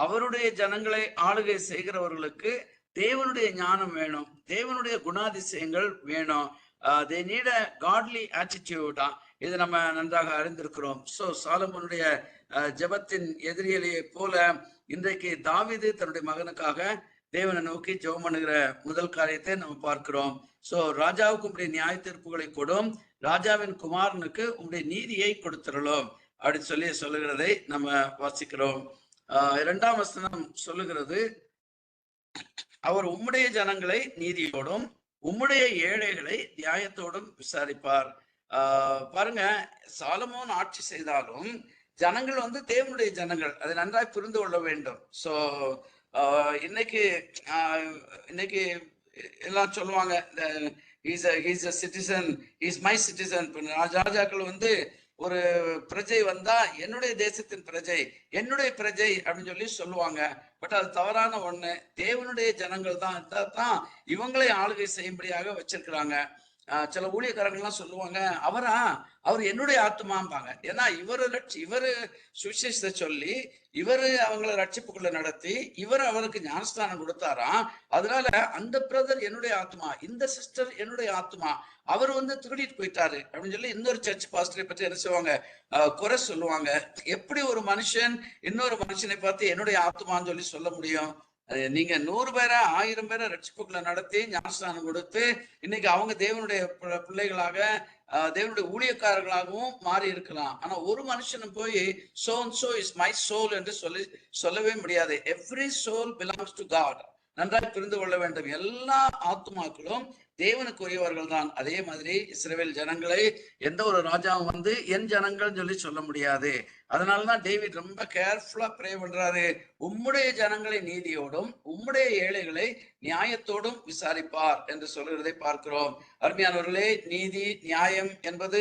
அவருடைய ஜனங்களை ஆளுகை செய்கிறவர்களுக்கு தேவனுடைய ஞானம் வேணும், தேவனுடைய குணாதிசயங்கள் வேணும். they need a godly attitude. இது நம்ம நன்றாக அறிந்திருக்கிறோம். சோ சாலமோனுடைய ஜெபத்தின் எதிரியலையை போல இன்றைக்கு தாவீது தன்னுடைய மகனுக்காக தேவனை நோக்கி ஜெபம் பண்ணுகிற முதல் காரியத்தை நம்ம பார்க்கிறோம். சோ ராஜாவுக்கு உங்களுடைய நியாய தீர்ப்புகளை கொடும், ராஜாவின் குமாரனுக்கு உங்களுடைய நீதியை கொடுத்துடலும் அப்படின்னு சொல்லி சொல்லுகிறதை நம்ம வாசிக்கிறோம். 2ஆம் வசனம் சொல்லுகிறது, அவர் உம்முடைய ஜனங்களை நீதியோடும் உம்முடைய ஏழைகளை நியாயத்தோடும் விசாரிப்பார். பாருங்க, சாலமோன் ஆட்சி செய்தாலும் ஜனங்கள் வந்து தேவனுடைய ஜனங்கள், அதை நன்றாய் புரிந்து கொள்ள வேண்டும். சோ இன்னைக்கு இன்னைக்கு எல்லாம் சொல்லுவாங்க, he's a citizen, he's my citizen. ராஜாக்கள் வந்து ஒரு பிரஜை வந்தா என்னுடைய தேசத்தின் பிரஜை, என்னுடைய பிரஜை அப்படின்னு சொல்லி சொல்லுவாங்க. பட் அது தவறான ஒண்ணு. தேவனுடைய ஜனங்கள் தான் இவங்களை ஆளுகை செய்யும்படியாக வச்சிருக்கிறாங்க. சில ஊழியக்காரங்கள்லாம் சொல்லுவாங்க, அவர் என்னுடைய ஆத்மாம்பாங்க. ஏன்னா இவரு சுவிசேஷத்தை சொல்லி இவரு அவங்கள ரட்சிப்புக்குள்ள நடத்தி அவருக்கு ஞானஸ்தானம் கொடுத்தாராம். அதனால அந்த பிரதர் என்னுடைய ஆத்மா, இந்த சிஸ்டர் என்னுடைய ஆத்மா, அவர் வந்து திருடிட்டு போயிட்டாரு அப்படின்னு சொல்லி இன்னொரு சர்ச் பாஸ்டரை பற்றி என்ன செய்வாங்க, குறை சொல்லுவாங்க. எப்படி ஒரு மனுஷன் இன்னொரு மனுஷனை பார்த்து என்னுடைய ஆத்மான்னு சொல்லி சொல்ல முடியும்? நீங்க 100 பேரை 1000 பேரை ரட்சிப்புக்குள்ள நடத்தி ஞானஸ்தானம் கொடுத்து இன்னைக்கு அவங்க தேவனுடைய பிள்ளைகளாக தேவனுடைய ஊழியக்காரர்களாகவும் மாறி இருக்கலாம். ஆனா ஒரு மனுஷனும் போய் so and so is my soul என்று சொல்லவே முடியாது. Every soul belongs to God. நன்றாக புரிந்து கொள்ள வேண்டும். எல்லா ஆத்துமாக்களும் தேவனுக்கு உரியவர்கள் தான். அதே மாதிரி இஸ்ரவேல் ஜனங்களை எந்த ஒரு ராஜாவும் வந்து என் ஜனங்கள் சொல்லி சொல்ல முடியாது. அதனாலதான் டேவிட் ரொம்ப கேர்ஃபுல்லா ப்ரே பண்றாரு, உம்முடைய ஜனங்களை நீதியோடும் உம்முடைய ஏழைகளை நியாயத்தோடும் விசாரிப்பார் என்று சொல்கிறதை பார்க்கிறோம். அருமையானவர்களே, நீதி நியாயம் என்பது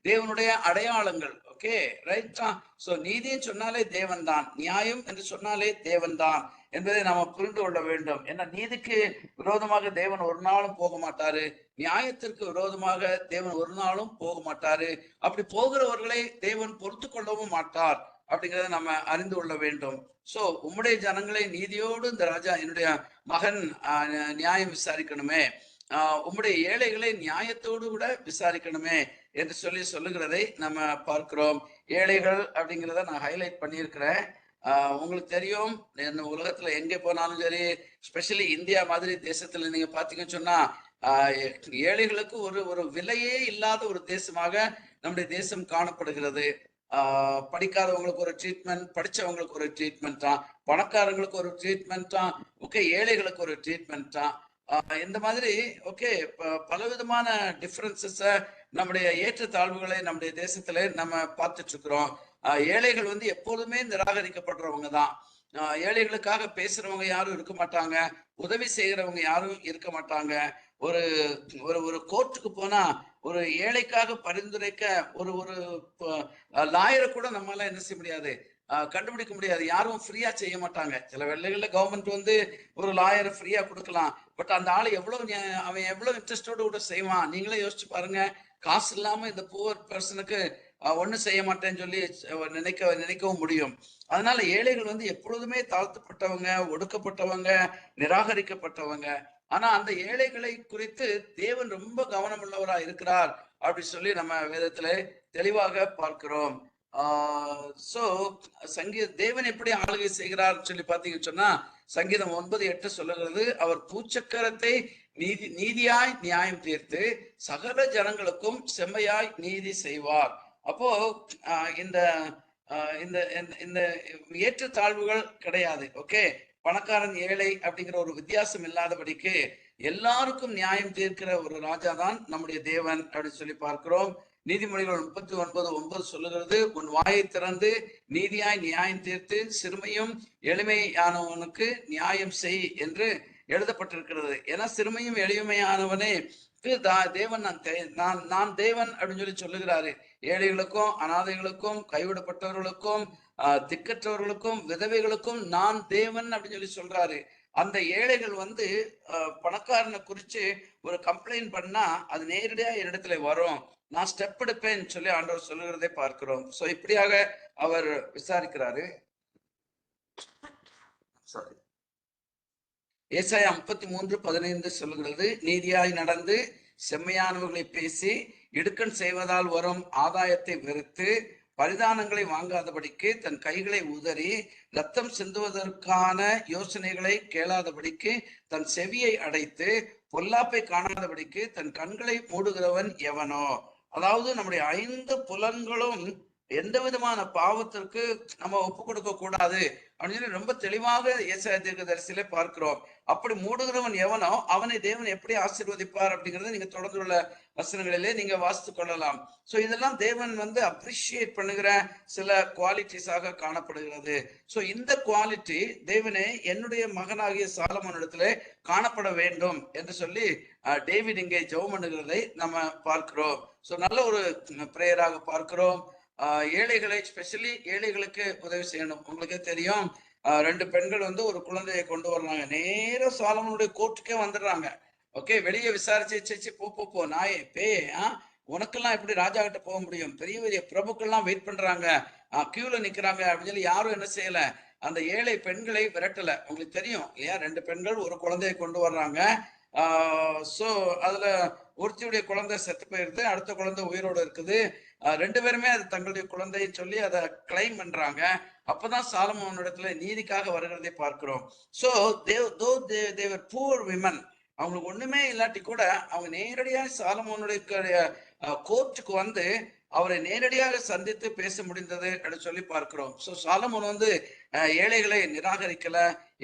தேவனுடைய அடையாளங்கள். ஓகே, ரைட்டா? சோ நீதின்னு சொன்னாலே தேவன் தான், நியாயம் என்று சொன்னாலே தேவன் தான் என்பதை நாம புரிந்து கொள்ள வேண்டும். ஏன்னா நீதிக்கு விரோதமாக தேவன் ஒரு நாளும் போக மாட்டாரு, நியாயத்திற்கு விரோதமாக தேவன் ஒரு நாளும் போக மாட்டாரு. அப்படி போகிறவர்களை தேவன் பொறுத்து கொள்ளவும் மாட்டார் அப்படிங்கிறத நம்ம அறிந்து கொள்ள வேண்டும். சோ உம்முடைய ஜனங்களை நீதியோடு இந்த ராஜா என்னுடைய மகன் நியாயம் விசாரிக்கணுமே, உம்முடைய ஏழைகளை நியாயத்தோடு கூட விசாரிக்கணுமே என்று சொல்லுகிறதை நம்ம பார்க்கிறோம். ஏழைகள் அப்படிங்கிறத நான் ஹைலைட் பண்ணியிருக்கிறேன். உங்களுக்கு தெரியும், உலகத்துல எங்க போனாலும் சரி, ஸ்பெஷலி இந்தியா மாதிரி தேசத்துல நீங்க பாத்தீங்கன்னு சொன்னா ஏழைகளுக்கு ஒரு விலையே இல்லாத ஒரு தேசமாக நம்முடைய தேசம் காணப்படுகிறது. படிக்காதவங்களுக்கு ஒரு ட்ரீட்மெண்ட், படிச்சவங்களுக்கு ஒரு ட்ரீட்மெண்ட் தான், பணக்காரங்களுக்கு ஒரு ட்ரீட்மெண்ட் தான், ஓகே, ஏழைகளுக்கு ஒரு ட்ரீட்மெண்ட் தான். இந்த மாதிரி ஓகே பலவிதமான டிஃபரன்சஸ, நம்முடைய ஏற்றத்தாழ்வுகளை நம்முடைய தேசத்துல நம்ம பார்த்துட்டு இருக்கிறோம். ஏழைகள் வந்து எப்பொழுதுமே நிராகரிக்கப்படுறவங்க தான். ஏழைகளுக்காக பேசுறவங்க யாரும் இருக்க மாட்டாங்க, உதவி செய்கிறவங்க யாரும் இருக்க மாட்டாங்க. ஒரு கோர்ட்டுக்கு போனா ஒரு ஏழைக்காக பரிந்துரைக்க ஒரு லாயரை கூட நம்மளால என்ன செய்ய முடியாது, கண்டுபிடிக்க முடியாது. யாரும் ஃப்ரீயா செய்ய மாட்டாங்க. சில வேளைகள்ல கவர்மெண்ட் வந்து ஒரு லாயரை ஃப்ரீயா கொடுக்கலாம். பட் அந்த ஆளு அவன் எவ்வளவு இன்ட்ரெஸ்டோடு கூட செய்வான், நீங்களே யோசிச்சு பாருங்க. காசு இல்லாம இந்த புவர் பர்சனுக்கு ஒன்னும் செய்ய மாட்டேன்னு சொல்லி நினைக்கவும் முடியும். அதனால ஏழைகள் வந்து எப்பொழுதுமே தாழ்த்தப்பட்டவங்க, ஒடுக்கப்பட்டவங்க, நிராகரிக்கப்பட்டவங்க. ஆனா அந்த ஏழைகளை குறித்து தேவன் ரொம்ப கவனம் உள்ளவரா இருக்கிறார் அப்படி சொல்லி நம்ம வேதத்துல தெளிவாக பார்க்கிறோம். சோ தேவன் எப்படி ஆளுகை செய்கிறார் சொல்லி பாத்தீங்கன்னு சொன்னா, சங்கீதம் 9:8 சொல்லுகிறது, அவர் பூச்சக்கரத்தை நீதியாய் நியாயம் தீர்த்து சகல ஜனங்களுக்கும் செம்மையாய் நீதி செய்வார். அப்போ இந்த இந்த ஏற்றத்தாழ்வுகள் கிடையாது. ஓகே, பணக்காரன் ஏழை அப்படிங்கிற ஒரு வித்தியாசம் இல்லாதபடிக்கு எல்லாருக்கும் நியாயம் தீர்க்கிற ஒரு ராஜா தான் நம்முடைய தேவன் அப்படின்னு சொல்லி பார்க்கிறோம். நீதிமொழிகள் 39:9 சொல்லுகிறது, உன் வாயை திறந்து நீதியாய் நியாயம் தீர்த்து சிறுமையும் எளிமையானவனுக்கு நியாயம் செய் என்று எழுதப்பட்டிருக்கிறது. ஏன்னா சிறுமையும் எளிமையானவனே தேவன், நான் தேவன் அப்படின்னு சொல்லுகிறாரு. ஏழைகளுக்கும், அனாதைகளுக்கும், கைவிடப்பட்டவர்களுக்கும், திக்கற்றவர்களுக்கும், விதவைகளுக்கும் நான் தேவன் அப்படின்னு சொல்றாரு. அந்த ஏழைகள் வந்து பணக்காரனை குறிச்சு ஒரு கம்ப்ளைண்ட் பண்ணா அது நேரடியா என்னிடத்துல வரும். நான் ஸ்டெப் எடுப்பேன்னு சொல்லி ஆண்டவர் சொல்லுகிறதை பார்க்கிறோம். சோ இப்படியாக அவர் விசாரிக்கிறாரு. சாரி, ஏசாயா 33:15 சொல்லுகிறது, நீதியாய் நடந்து செம்மையானவர்களை பேசி இடுக்கண் செய்வதால் வரும் ஆதாயத்தை வெறுத்து பரிதானங்களை வாங்காதபடிக்கு தன் கைகளை உதறி ரத்தம் சிந்துவதற்கான யோசனைகளை கேளாதபடிக்கு தன் செவியை அடைத்து பொல்லாப்பை காணாதபடிக்கு தன் கண்களை மூடுகிறவன் எவனோ. அதாவது நம்முடைய 5 புலன்களும் எந்த விதமான பாவத்திற்கு நம்ம ஒப்பு கொடுக்க கூடாது அப்படின்னு சொல்லி ரொம்ப தெளிவாக ஏசாயா தீர்க்கதரிசியிலே பார்க்கிறோம். அப்படி மூடுகிறவன் எவனோ அவனை தேவன் எப்படி ஆசீர்வதிப்பார் அப்படிங்கறத நீங்க தொடர்ந்துள்ள வசனங்களிலே நீங்க வாசித்துக் கொள்ளலாம். சோ இதெல்லாம் தேவன் அப்ரிஷியேட் பண்ணுகிற சில குவாலிட்டிஸாக காணப்படுகிறது. சோ இந்த குவாலிட்டி தேவனே என்னுடைய மகனாகிய சாலமோனிடத்திலே காணப்பட வேண்டும் என்று சொல்லி டேவிட் இங்கே ஜெபம் பண்ணுகிறதை நம்ம பார்க்கிறோம். சோ நல்ல ஒரு பிரேயராக பார்க்கிறோம். ஏழைகளை, ஸ்பெஷலி ஏழைகளுக்கு உதவி செய்யணும். உங்களுக்கே தெரியும், 2 பெண்கள் ஒரு குழந்தையை கொண்டு வர்றாங்க. நேர சாலமோனுடைய கோர்ட்டுக்கே வந்துடுறாங்க. ஓகே, வெளியே விசாரிச்சு போ நாயே பேயே, உனக்கெல்லாம் எப்படி ராஜா கிட்ட போக முடியும்? பெரிய பெரிய பிரபுக்கள்லாம் வெயிட் பண்றாங்க, கியூல நிக்கிறாங்க அப்படின்னு சொல்லி யாரும் என்ன செய்யல, அந்த ஏழை பெண்களை விரட்டல. உங்களுக்கு தெரியும் இல்லையா, 2 பெண்கள் ஒரு குழந்தையை கொண்டு வர்றாங்க. சோ அதுல ஒருத்தியுடைய குழந்தை செத்து போயிருது, அடுத்த குழந்தை உயிரோடு இருக்குது. 2 பேருமே அது தங்களுடைய குழந்தையை சொல்லி அதை கிளைம் பண்றாங்க. அப்பதான் சாலமோனிடத்துல நீதிக்காக வருகிறதை பார்க்கிறோம். சோ தேவர் புவர் விமன், அவங்களுக்கு ஒண்ணுமே இல்லாட்டி கூட அவங்க நேரடியாக சாலமோனுடைய கோர்ட்டுக்கு வந்து அவரை நேரடியாக சந்தித்து பேச முடிந்தது அப்படின்னு சொல்லி பார்க்கிறோம். சோ சாலமோன் ஏழைகளை நிராகரிக்கல,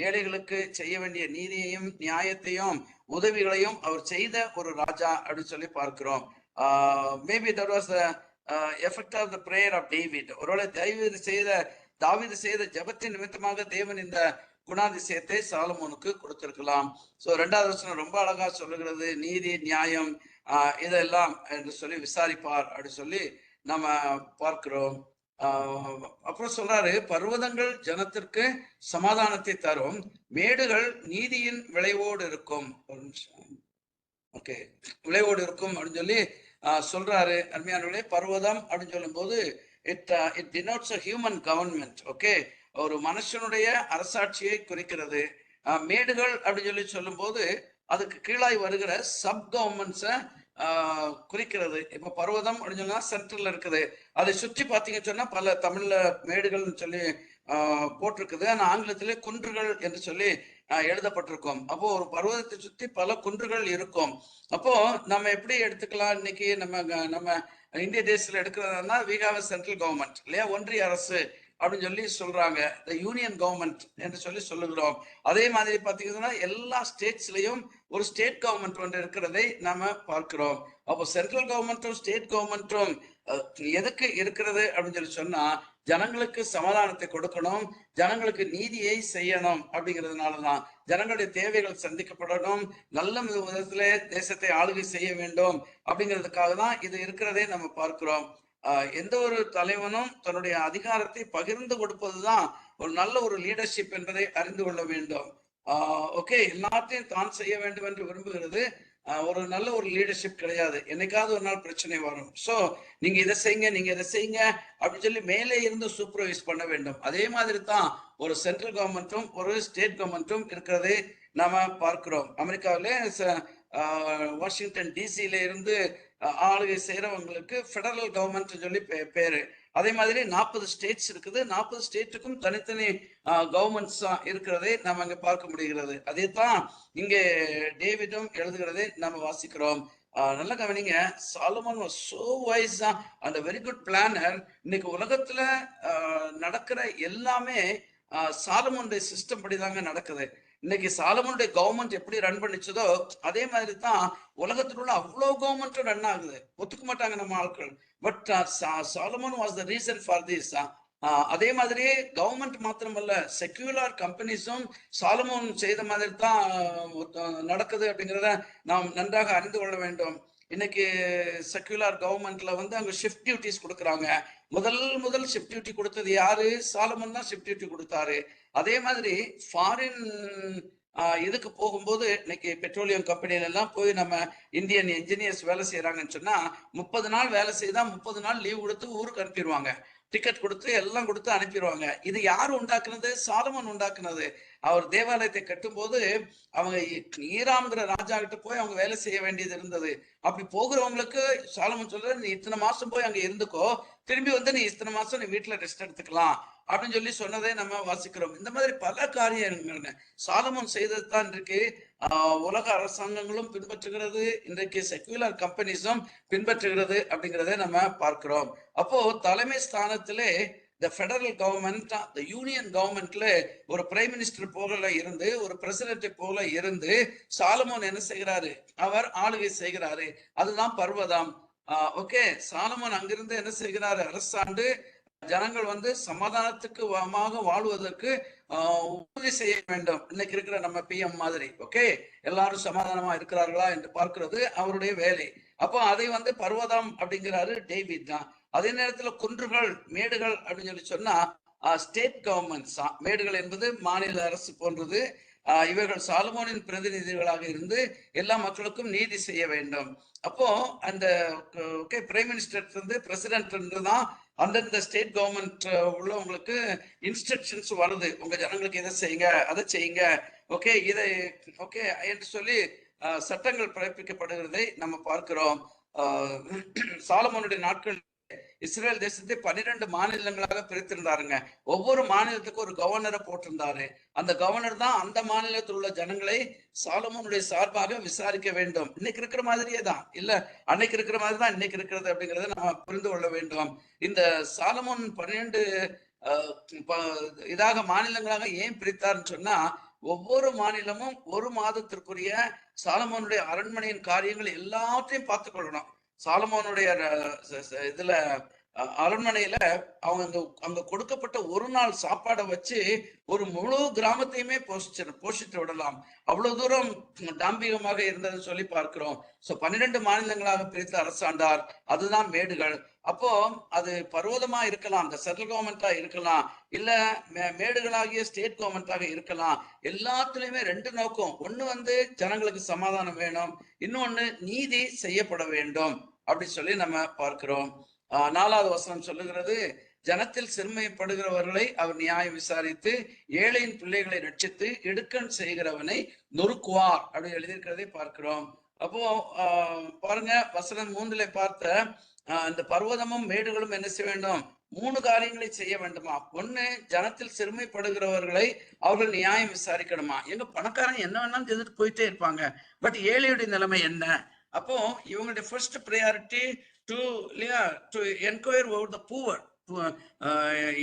ஏழைகளுக்கு செய்ய வேண்டிய நீதியையும் நியாயத்தையும் உதவிகளையும் அவர் செய்த ஒரு ராஜா அப்படின்னு சொல்லி பார்க்கிறோம். Maybe that was effect of the prayer of David. ஒருவேளை தாவீது செய்த ஜெபத்தின் நிமித்தமாக தேவன் இந்த குணாதிசயத்தை சாலமோனுக்கு கொடுத்திருக்கலாம். சோ 2வது வசனம் ரொம்ப அழகா சொல்லுகிறது, நீதி நியாயம் இதெல்லாம் என்று சொல்லி விசாரிப்பார் அப்படின்னு சொல்லி நம்ம பார்க்கிறோம். அப்புறம் சொல்றாரு, பர்வதங்கள் ஜனத்திற்கு சமாதானத்தை தரும், மேடுகள் நீதியின் விளைவோடு இருக்கும். ஓகே, விளைவோடு இருக்கும் அப்படின்னு சொல்லி சொல்றாரு. அருமையானவர்களே, பர்வதம் அப்படின்னு சொல்லும் போது it denotes a human government. Okay, ஒரு மனுஷனுடைய அரசாட்சியை குறிக்கிறது. மேடுகள் அப்படின்னு சொல்லும் போது அதுக்கு கீழாய் வருகிற சப் கவர்மெண்ட்ஸை குறிக்கிறது. இப்ப பர்வதம் அப்படின்னு சொன்னா சென்ட்ரல்ல இருக்குது, அதை சுற்றி பார்த்தீங்கன்னு சொன்னா பல தமிழ்ல மேடுகள்னு சொல்லி போட்டிருக்குது, ஆனா ஆங்கிலத்திலே குன்றுகள் என்று சொல்லி எழுதப்பட்டிருக்கும். அப்போ ஒரு பர்வதத்தை சுற்றி பல குன்றுகள் இருக்கும். அப்போ நம்ம எப்படி எடுத்துக்கலாம், இன்னைக்கு நம்ம இந்திய தேசத்துல எடுக்கிறதுனா we have a central government இல்லையா, ஒன்றிய அரசு அப்படின்னு சொல்லி சொல்றாங்க, the union government என்று சொல்லி சொல்லுகிறோம். அதே மாதிரி பாத்தீங்கன்னா எல்லா ஸ்டேட்ஸ்லயும் ஒரு ஸ்டேட் கவர்மெண்ட் இருக்கிறதை நாம பார்க்கிறோம். அப்போ சென்ட்ரல் கவர்மெண்ட்டும் ஸ்டேட் கவர்மெண்ட்டும் எதுக்கு இருக்கிறது அப்படின்னு சொல்லி சொன்னா, ஜனங்களுக்கு சமாதானத்தை கொடுக்கணும், ஜனங்களுக்கு நீதியை செய்யணும் அப்படிங்கிறதுனாலதான், ஜனங்களுடைய தேவைகள் சந்திக்கப்படணும், நல்ல விதத்துல தேசத்தை ஆளுகை செய்ய வேண்டும் அப்படிங்கிறதுக்காக தான் இது இருக்கிறதே நம்ம பார்க்கிறோம். எந்த ஒரு தலைவனும் தன்னுடைய அதிகாரத்தை பகிர்ந்து கொடுப்பதுதான் ஒரு நல்ல ஒரு லீடர்ஷிப் என்பதை அறிந்து கொள்ள வேண்டும். ஓகே, எல்லாத்தையும் தான் செய்ய வேண்டும் என்று விரும்புகிறது ஒரு நல்ல ஒரு லீடர்ஷிப் கிடையாது. என்னைக்காவது ஒரு நாள் பிரச்சனை வரும். சோ நீங்க இதை செய்யுங்க, நீங்க இதை செய்யுங்க அப்படின்னு சொல்லி மேலே இருந்து சூப்பர்வைஸ் பண்ண வேண்டும். அதே மாதிரி தான் ஒரு சென்ட்ரல் கவர்மெண்ட்டும் ஒரு ஸ்டேட் கவர்மெண்ட்டும் இருக்கிறதை நாம பார்க்கிறோம். அமெரிக்காவிலே வாஷிங்டன் டிசியில இருந்து ஆளுகை செய்யறவங்களுக்கு ஃபெடரல் கவர்மெண்ட் சொல்லி பேரு. அதே மாதிரி 40 ஸ்டேட்ஸ் இருக்குது, 40 ஸ்டேட்டுக்கும் தனித்தனி கவர்மெண்ட்ஸ் இருக்கிறதை நம்ம அங்க பார்க்க முடிகிறது. அதே தான் இங்கே டேவிடும் எழுதுகிறதை நம்ம வாசிக்கிறோம். நல்ல கவனிங்க, Solomon was so wise and very good planner. இன்னைக்கு உலகத்துல நடக்கிற எல்லாமே சாலமோனுடைய சிஸ்டம் படிதாங்க நடக்குது. இன்னைக்கு சாலமோனுடைய கவர்மெண்ட் எப்படி ரன் பண்ணிச்சதோ அதே மாதிரி தான் உலகத்தில் உள்ள அவ்வளவு கவர்மெண்ட்டும் ரன் ஆகுது. ஒத்துக்க மாட்டாங்க நம்ம ஆட்கள், but Solomon was the reason for this. அதே மாதிரி கவர்மெண்ட் மாத்திரமல்ல, செக்யூலர் கம்பெனிஸும் சாலமோன் செய்த மாதிரி தான் நடக்குது அப்படிங்கிறத நாம் நன்றாக அறிந்து கொள்ள வேண்டும். இன்னைக்கு செக்யூலர் கவர்மெண்ட்ல அங்க ஷிஃப்ட் டியூட்டிஸ் கொடுக்குறாங்க. முதல் ஷிஃப்ட் டியூட்டி கொடுத்தது யாரு? சாலமோன் தான் ஷிஃப்ட் டியூட்டி கொடுத்தாரு. அதே மாதிரி ஃபாரின் இதுக்கு போகும்போது இன்னைக்கு பெட்ரோலியம் கம்பெனில எல்லாம் போய் நம்ம இந்தியன் என்ஜினியர்ஸ் வேலை செய்யறாங்கன்னு சொன்னா 30 நாள் வேலை செய்தா 30 நாள் லீவ் கொடுத்து ஊருக்கு அனுப்பிடுவாங்க. டிக்கெட் கொடுத்து எல்லாம் கொடுத்து அனுப்பிடுவாங்க. இது யார் உண்டாக்குனது? சாலமோன் உண்டாக்குனது. அவர் தேவாலயத்தை கட்டும்போது அவங்க ஈராம்ங்கிற ராஜா கிட்ட போய் அவங்க வேலை செய்ய வேண்டியது இருந்தது. அப்படி போகிறவங்களுக்கு சாலமோன் சொல்ற, நீ இத்தனை மாசம் போய் அங்க இருந்துக்கோ, திரும்பி வந்து நீ இத்தனை மாசம் நீ வீட்டுல ரெஸ்ட் எடுத்துக்கலாம் அப்படின்னு சொல்லி சொன்னதை நம்ம வாசிக்கிறோம். இந்த மாதிரி பல காரியங்கள் சாலமோன் செய்தது தான் இன்றைக்கு உலக அரசாங்கங்களும் பின்பற்றுகிறது, இன்றைக்கு செக்யூலர் கம்பெனிஸும் பின்பற்றுகிறது அப்படிங்கிறத நம்ம பார்க்கிறோம். அப்போ தலைமை ஸ்தானத்திலே இந்த ஃபெடரல் கவர்மெண்ட், இந்த யூனியன் கவர்மெண்ட்ல ஒரு பிரைம் மினிஸ்டர் போல இருந்து, ஒரு பிரசிடென்ட் போல இருந்து சாலமோன் என்ன செய்கிறாரு? அவர் ஆளுகை செய்கிறாரு. அதுதான் பர்வதம். ஓகே, சாலமோன் அங்கிருந்து என்ன செய்கிறாரு? அரசாண்டு ஜனங்கள் வந்து சமாதானத்துக்கு வாழ்வதற்கு உறுதி செய்ய வேண்டும். இன்னைக்கு இருக்கிற நம்ம PM மாதிரி. ஓகே, எல்லாரும் சமாதானமா இருக்கிறார்களா என்று பார்க்கிறது அவருடைய வேலை. அப்போ அதை வந்து பர்வதம் அப்படிங்கிறாரு டேவிட் தான். அதே நேரத்துல குன்றுகள், மேடுகள் அப்படின்னு சொல்லி சொன்னா ஸ்டேட் கவர்மெண்ட்ஸ். மேடுகள் என்பது மாநில அரசு போன்றது. இவர்கள் சாலமோனின் பிரதிநிதிகளாக இருந்து எல்லா மக்களுக்கும் நீதி செய்ய வேண்டும். அப்போ அந்த பிரைம் மினிஸ்டர் இருந்து பிரசிடென்ட் இருந்து தான் அந்தந்த ஸ்டேட் கவர்மெண்ட் உள்ளவங்களுக்கு இன்ஸ்ட்ரக்ஷன்ஸ் வருது. உங்க ஜனங்களுக்கு இதை செய்யுங்க, அதை செய்யுங்க, ஓகே இதை ஓகே என்று சொல்லி சட்டங்கள் பிறப்பிக்கப்படுகிறதை நம்ம பார்க்கிறோம். சாலமோனுடைய நாட்கள் இஸ்ரேல் தேசத்தை 12 மாநிலங்களாக பிரித்திருந்தாருங்க. ஒவ்வொரு மாநிலத்துக்கும் ஒரு கவர்னரை போட்டிருந்தாரு. அந்த கவர்னர் தான் அந்த மாநிலத்தில் உள்ள ஜனங்களை சாலமோனுடைய சார்பாக விசாரிக்க வேண்டும். இன்னைக்கு இருக்கிற மாதிரியே தான், இல்ல அன்னைக்கு இருக்கிற மாதிரி தான் இன்னைக்கு இருக்கிறது அப்படிங்கிறத நம்ம புரிந்து கொள்ள வேண்டும். இந்த சாலமோன் 12 இதாக மாநிலங்களாக ஏன் பிரித்தார்னு சொன்னா, ஒவ்வொரு மாநிலமும் ஒரு மாதத்திற்குரிய சாலமோனுடைய அரண்மனையின் காரியங்கள் எல்லாத்தையும் பார்த்து கொள்ளணும். சாலமோனுடைய இதுல அரண்மனையில அவங்க அங்க கொடுக்கப்பட்ட ஒரு நாள் சாப்பாடை வச்சு ஒரு முழு கிராமத்தையுமே போஷித்து விடலாம். அவ்வளவு தூரம் டாம்பிகமாக இருந்ததுன்னு சொல்லி பார்க்கிறோம். 12 மாநிலங்களாக பிரித்து அரசாண்டார். அதுதான் மேடுகள். அப்போ அது பர்வதமா இருக்கலாம், இந்த சென்ட்ரல் கவர்மெண்டா இருக்கலாம், இல்ல மேடுகளாகிய ஸ்டேட் கவர்மெண்டாக இருக்கலாம். எல்லாத்துலயுமே 2 நோக்கம். ஒண்ணு வந்து ஜனங்களுக்கு சமாதானம் வேணும், இன்னொன்னு நீதி செய்யப்பட வேண்டும் அப்படி சொல்லி நம்ம பார்க்கிறோம். 4வது வசனம் சொல்லுகிறது, ஜனத்தில் சிறுமைப்படுகிறவர்களை அவர் நியாயம் விசாரித்து ஏழையின் பிள்ளைகளை ரட்சித்து இடுக்கண் செய்கிறவனை நொறுக்குவார் அப்படி எழுதியிருக்கிறதை பார்க்கிறோம். அப்போ பாருங்க, வசனம் 3ல பார்த்த இந்த பர்வதமும் மேடுகளும் என்ன செய்ய வேண்டும்? 3 காரியங்களை செய்ய வேண்டுமா. ஒண்ணு, ஜனத்தில் சிறுமைப்படுகிறவர்களை அவர்கள் நியாயம் விசாரிக்கணுமா. எங்க பணக்காரங்க என்ன வேணாலும் செய்துட்டு போயிட்டே இருப்பாங்க, பட் ஏழையுடைய நிலைமை என்ன? அப்போ இவங்களுடைய first priority to enquire over the poor.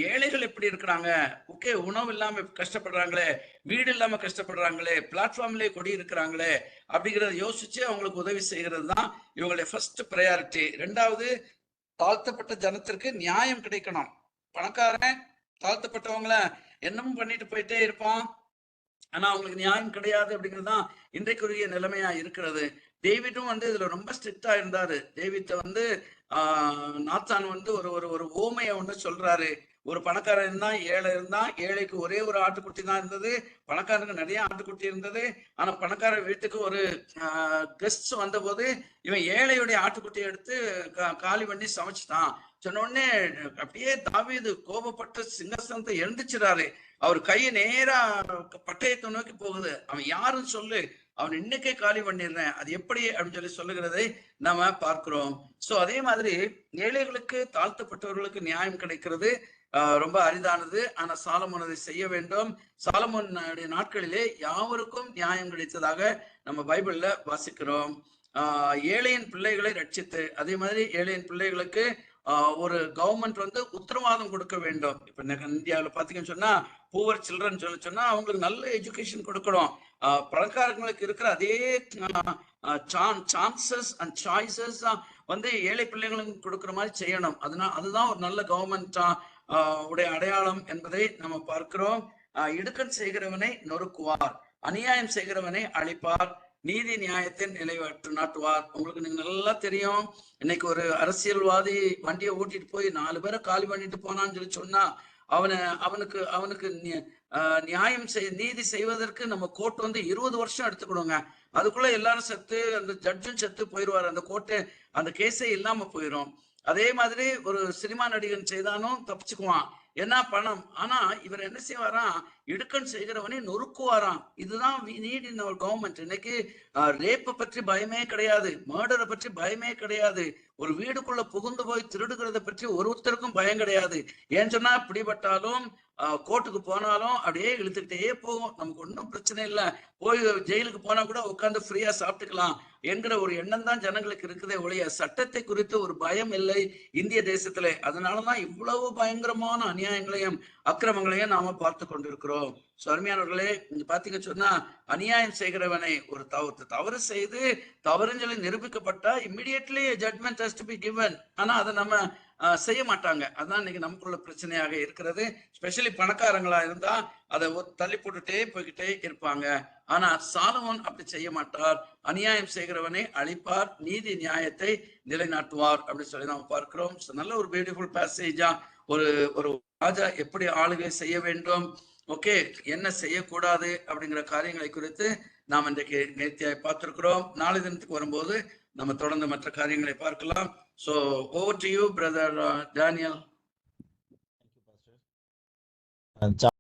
ஏழைகள் எப்படி இருக்கிறாங்க, ஓகே உணவு இல்லாம கஷ்டப்படுறாங்களே, வீடு இல்லாம கஷ்டப்படுறாங்களே, பிளாட்ஃபார்ம்லயே கொடி இருக்கிறாங்களே அப்படிங்கிறத யோசிச்சு அவங்களுக்கு உதவி செய்கிறது தான் இவங்களுடைய ஃபர்ஸ்ட் ப்ரையாரிட்டி. 2வது, தாழ்த்தப்பட்ட ஜனத்திற்கு நியாயம் கிடைக்கணும். பணக்காரன் தாழ்த்தப்பட்டவங்கள என்னமும் பண்ணிட்டு போயிட்டே இருப்பான், ஆனா அவங்களுக்கு நியாயம் கிடையாது அப்படிங்கிறது தான் இன்றைக்குரிய நிலைமையா இருக்கிறது. டேவிடும் வந்து இதுல ரொம்ப ஸ்ட்ரிக்டா இருந்தாரு. டேவிட்ட வந்து நாத்தான் வந்து ஒரு ஓமையை ஒண்ணு சொல்றாரு. ஒரு பணக்காரன் இருந்தான், ஏழை இருந்தான். ஏழைக்கு ஒரே ஒரு ஆட்டுக்குட்டி தான் இருந்தது, பணக்காரனுக்கு நிறைய ஆட்டுக்குட்டி இருந்தது. ஆனா பணக்காரன் வீட்டுக்கு ஒரு கெஸ்ட் வந்த போது இவன் ஏழையுடைய ஆட்டுக்குட்டியை எடுத்து காலி பண்ணி சமைச்சுட்டான். சொன்ன உடனே அப்படியே தாவீது கோபப்பட்டு சிங்காசனத்தை எழுந்துச்சுறாரு. அவர் கையை நேரா பட்டயத்தை நோக்கி போகுது. அவன் யாருன்னு சொல்லு, அவன் இன்னைக்கே காலி பண்ணிடுறேன், அது எப்படி அப்படின்னு சொல்லி சொல்லுகிறதை நாம பார்க்கிறோம். சோ அதே மாதிரி ஏழைகளுக்கு, தாழ்த்தப்பட்டவர்களுக்கு நியாயம் கிடைக்கிறது ரொம்ப அரிதானது. ஆனா சாலமோன் அதை செய்ய வேண்டும். சாலமோனுடைய நாட்களிலே யாவருக்கும் நியாயம் கிடைத்ததாக நம்ம பைபிள்ல வாசிக்கிறோம். ஏழையின் பிள்ளைகளை ரட்சித்து, அதே மாதிரி ஏழையின் பிள்ளைகளுக்கு ஒரு கவர்மெண்ட் வந்து உத்தரவாதம் கொடுக்க வேண்டும். இப்ப இந்தியாவில் பாத்தீங்கன்னு சொன்னா பூவர் சில்ட்ரன் சொன்னா அவங்களுக்கு நல்ல எஜுகேஷன் கொடுக்கணும். பணக்காரங்களுக்கு இருக்கிற அதே சான்சஸ் அண்ட் சாய்ஸஸ் வந்து ஏழை பிள்ளைகளுக்கு கொடுக்குற மாதிரி செய்யணும். அதுதான் ஒரு நல்ல கவர்மெண்டா உடைய அடையாளம் என்பதை நம்ம பார்க்கிறோம். இடுக்கண் செய்கிறவனை நொறுக்குவார், அநியாயம் செய்கிறவனை அழிப்பார், நீதி நியாயத்தின் நிலைவற்று நாட்டுவார். உங்களுக்கு நீங்க நல்லா தெரியும், இன்னைக்கு ஒரு அரசியல்வாதி வண்டியை ஓட்டிட்டு போய் 4 பேரை காலி பண்ணிட்டு போனான்னு சொல்லி சொன்னா அவனுக்கு நியாயம் நீதி செய்வதற்கு நம்ம கோர்ட் வந்து 20 வருஷம் எடுத்துக்கணுங்க. அதுக்குள்ள எல்லாரும் செத்து அந்த ஜட்ஜும் செத்து போயிடுவாரு. அந்த கோர்ட்டு அந்த கேஸே இல்லாம போயிடும். அதே மாதிரி ஒரு சினிமா நடிகன் செய்தானும் தப்பிச்சுக்குவான். என்ன பணம். ஆனா இவர் என்ன செய்வாராம், இடுக்கன் செய்கிறவனே நொறுக்குவாராம். இதுதான் நீட் இன் அவர் கவர்மெண்ட். இன்னைக்கு ரேப்பை பற்றி பயமே கிடையாது, மர்டரை பற்றி பயமே கிடையாது, ஒரு வீடுக்குள்ள புகுந்து போய் திருடுகிறத பற்றி ஒருத்தருக்கும் பயம் கிடையாது. ஏன்னு சொன்னா பிடிபட்டாலும் கோர்ட்டுக்கு போனாலும் அப்படியே இழுத்துக்கிட்டே போகும், நமக்கு ஒன்றும் பிரச்சனை இல்லை, போய் ஜெயிலுக்கு போனா கூட உட்காந்து ஃப்ரீயா சாப்பிட்டுக்கலாம் என்கிற ஒரு எண்ணம் தான் ஜனங்களுக்கு இருக்குதே ஒழிய சட்டத்தை குறித்து ஒரு பயம் இல்லை இந்திய தேசத்திலே. அதனாலதான் இவ்வளவு பயங்கரமான அநியாயங்களையும் அக்கிரமங்களையும் நாம பார்த்து கொண்டிருக்கிறோம். அருமையானவர்களே, இங்க பாத்தீங்க சொன்னா அநியாயம் செய்கிறவனை ஒரு தவறு செய்து தவறுன்னு சொல்லி நிரூபிக்கப்பட்டா immediately judgment has to be given. ஆனா அதை நம்ம செய்ய மாட்டாங்க. அதான் இன்னைக்கு நமக்குள்ள பிரச்சனையாக இருக்கிறது. ஸ்பெஷலி பணக்காரங்களா இருந்தா அதை தள்ளி போட்டுட்டே போய்கிட்டே இருப்பாங்க. ஆனா சாலமோன் அப்படி செய்ய மாட்டார். அநியாயம் செய்கிறவனை அழிப்பார், நீதி நியாயத்தை நிலைநாட்டுவார் அப்படின்னு சொல்லி நாம் பார்க்கிறோம். நல்ல ஒரு பியூட்டிஃபுல் பேசேஜா ஒரு ஒரு ராஜா எப்படி ஆளுகை செய்ய வேண்டும், ஓகே, என்ன செய்யக்கூடாது அப்படிங்கிற காரியங்களை குறித்து நாம் இன்றைக்கு நேர்த்தியாய் பார்த்திருக்கிறோம். நாளை தினத்துக்கு வரும்போது நம்ம தொடர்ந்து மற்ற காரியங்களை பார்க்கலாம். So over to you, brother Daniel. Thank you, Pastor.